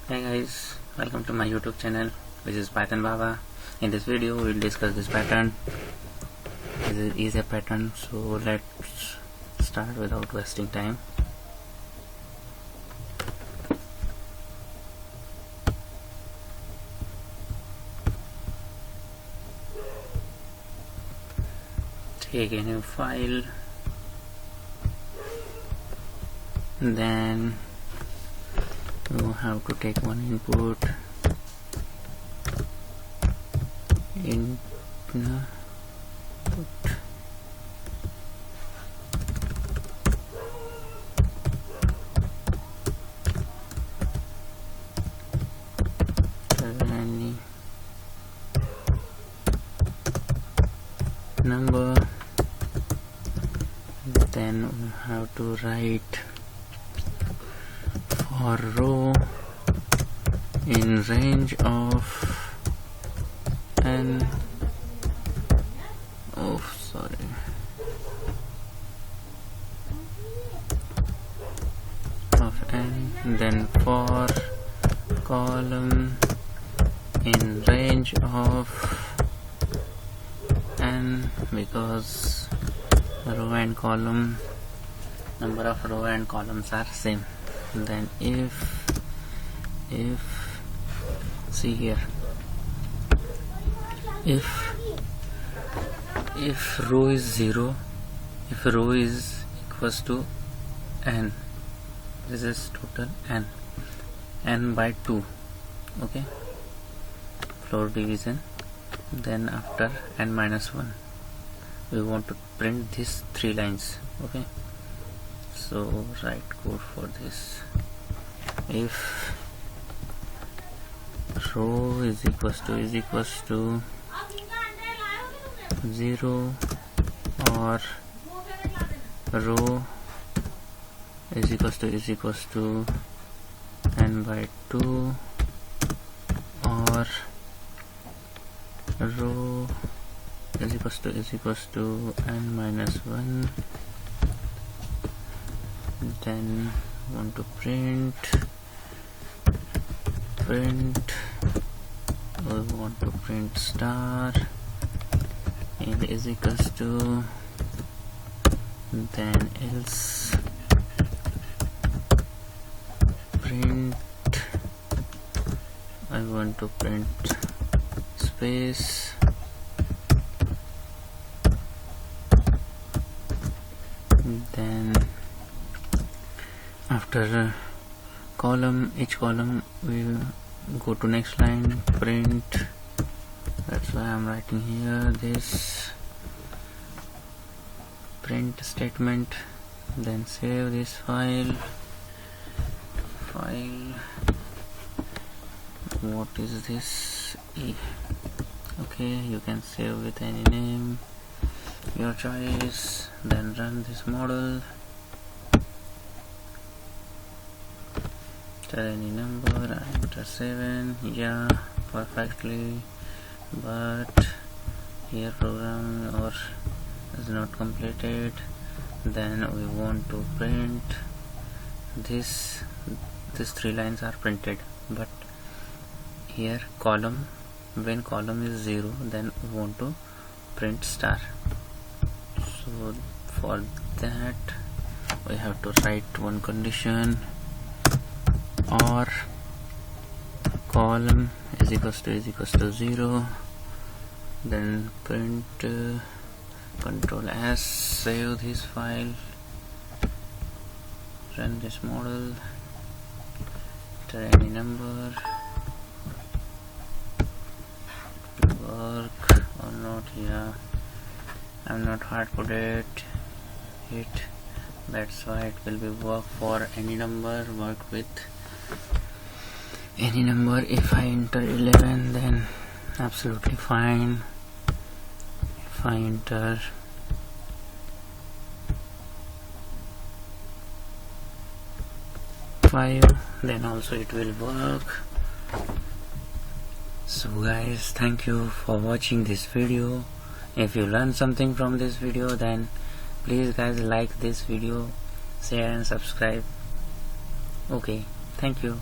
Hey guys, welcome to my YouTube channel, which is Python Baba. In this video we will discuss this pattern. This is a pattern, so let's start without wasting time. Take a new file, then you have to take one input, any number, then we have to write for row in range of n then for column in range of n, because row and column, number of row and columns are same. Then if see here, if row is 0, if row is equals to n, this is total n by 2, okay, floor division. Then after n minus 1 we want to print these 3 lines, okay. So write code for this. If row is equals to 0, or row is equals to n by 2, or row is equals to n minus 1, then want to print we want to print star and is equals to, then else print, I want to print space, then after column, each column we go to next line, print. That's why I'm writing here this print statement. Then save this file. What is this? Okay, you can save with any name, your choice. Then run this model. Any number, enter 7, yeah, perfectly, but here program or is not completed. Then we want to print this, these 3 lines are printed, but here column, when column is 0, then we want to print star. So for that we have to write one condition, or column is equals to 0, then print control S, save this file, run this model, enter any number, work or not. Yeah, I'm not hard coded it, that's why it will be work for any number, work with any number. If I enter 11, then absolutely fine. If I enter 5, then also it will work. So guys, thank you for watching this video. If you learned something from this video, then please guys like this video, share and subscribe. Okay, thank you.